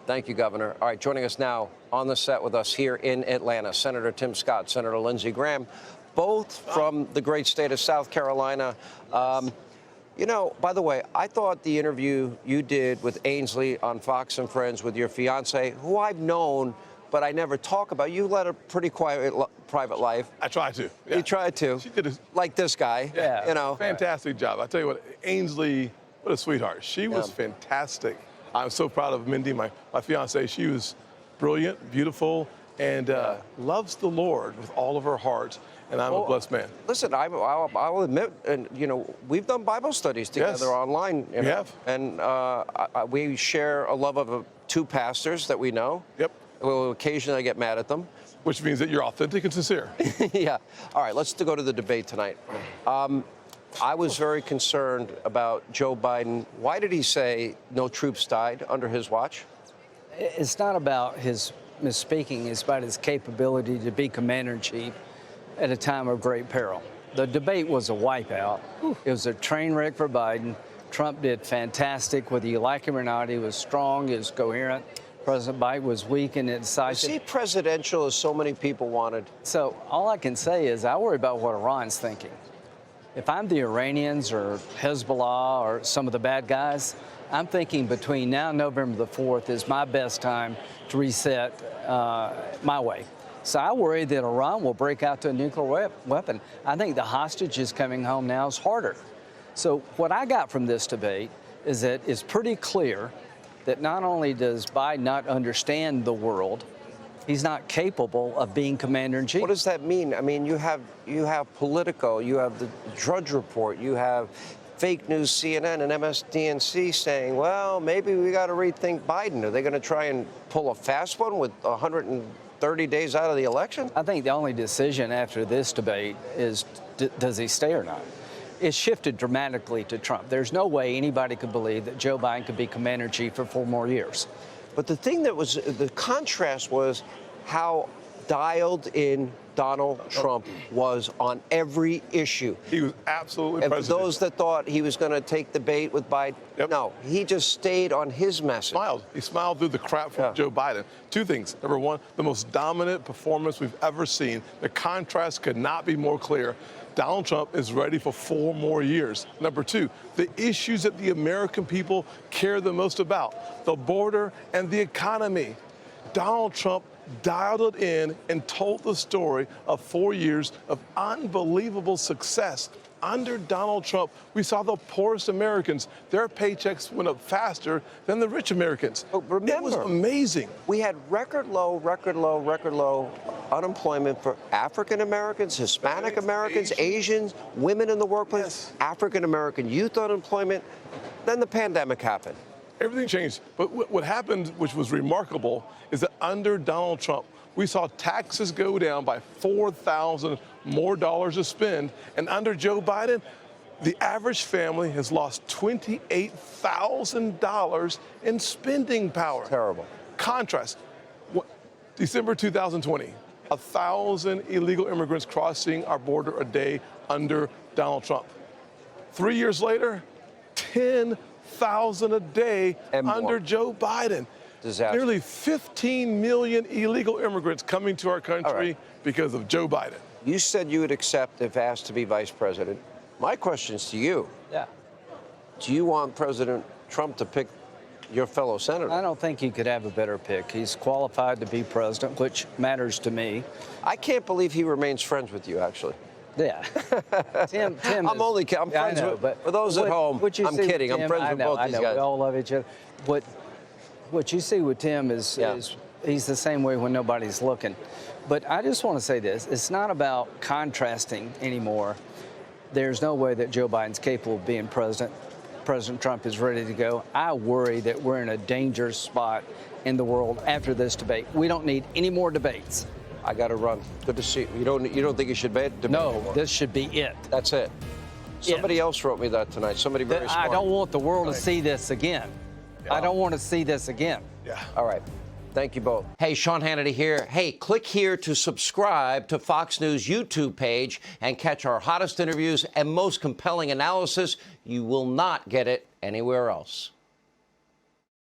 Thank you, Governor. All right, joining us now on the set with us here in Atlanta, Senator Tim Scott, Senator Lindsey Graham, both from the great state of South Carolina. You know, by the way, I thought the interview you did with Ainsley on Fox and Friends with your fiance, who I've known, but I never talk about. You led a pretty quiet private life. I tried to. Yeah. You tried to. She did like this guy. Yeah. You know. Fantastic job. I tell you what, Ainsley, what a sweetheart. She was fantastic. I'm so proud of Mindy, my fiance. She was brilliant, beautiful, and loves the Lord with all of her heart. And I'm a blessed man. Listen, I'll admit, and you know, we've done Bible studies together online. You know, we have. And we share a love of two pastors that we know. Yep. Well, occasionally I get mad at them. Which means that you're authentic and sincere. Yeah. All right, let's go to the debate tonight. I was very concerned about Joe Biden. Why did he say no troops died under his watch? It's not about his misspeaking. It's about his capability to be commander-in-chief at a time of great peril. The debate was a wipeout. It was a train wreck for Biden. Trump did fantastic. Whether you like him or not, he was strong, he was coherent. President Biden was weak and indecisive. Was he presidential as so many people wanted? So all I can say is I worry about what Iran's thinking. If I'm the Iranians or Hezbollah or some of the bad guys, I'm thinking between now and November the 4th is my best time to reset my way. So I worry that Iran will break out to a nuclear weapon. I think the hostages coming home now is harder. So what I got from this debate is that it's pretty clear that not only does Biden not understand the world, he's not capable of being commander-in-chief. What does that mean? I mean, you have Politico, you have the Drudge Report, you have fake news CNN and MSDNC saying, well, maybe we got to rethink Biden. Are they going to try and pull a fast one with 130 days out of the election? I think the only decision after this debate is, does he stay or not? It's shifted dramatically to Trump. There's no way anybody could believe that Joe Biden could be commander-in-chief for 4 more years. But the thing that was, the contrast was how dialed in Donald Trump was on every issue. He was absolutely and president. For those that thought he was going to take the bait with Biden, no, he just stayed on his message. He smiled through the crap from Joe Biden. Two things. Number one, the most dominant performance we've ever seen. The contrast could not be more clear. Donald Trump is ready for 4 more years. Number two, the issues that the American people care the most about, the border and the economy. Donald Trump dialed it in and told the story of 4 years of unbelievable success. Under Donald Trump, we saw the poorest Americans, their paychecks went up faster than the rich Americans. But remember, it was amazing. We had record low unemployment for African Americans, Hispanic Americans, Asians, women in the workplace, African American youth unemployment. Then the pandemic happened. Everything changed. But what happened, which was remarkable, is that under Donald Trump, we saw taxes go down by $4,000 more dollars to spend. And under Joe Biden, the average family has lost $28,000 in spending power. Terrible. Contrast, December 2020, 1,000 illegal immigrants crossing our border a day under Donald Trump. 3 years later, 10,000 a day under Joe Biden. Disaster. Nearly 15 million illegal immigrants coming to our country because of Joe Biden. You said you would accept if asked to be vice president. My question's to you. Yeah. Do you want President Trump to pick your fellow senator? I don't think he could have a better pick. He's qualified to be president, which matters to me. I can't believe he remains friends with you, actually. Yeah. Tim I'm friends with, for those at home, I'm kidding. I'm friends with both these guys. We all love each other. What you see with Tim is he's the same way when nobody's looking. But I just want to say this. It's not about contrasting anymore. There's no way that Joe Biden's capable of being president. President Trump is ready to go. I worry that we're in a dangerous spot in the world after this debate. We don't need any more debates. I got to run. Good to see you. You don't think you should debate No, anymore? this should be it. That's it. Somebody else wrote me that tonight. Somebody very smart. I don't want the world to see this again. I don't want to see this again. Yeah. All right. Thank you both. Hey, Sean Hannity here. Hey, click here to subscribe to Fox News YouTube page and catch our hottest interviews and most compelling analysis. You will not get it anywhere else.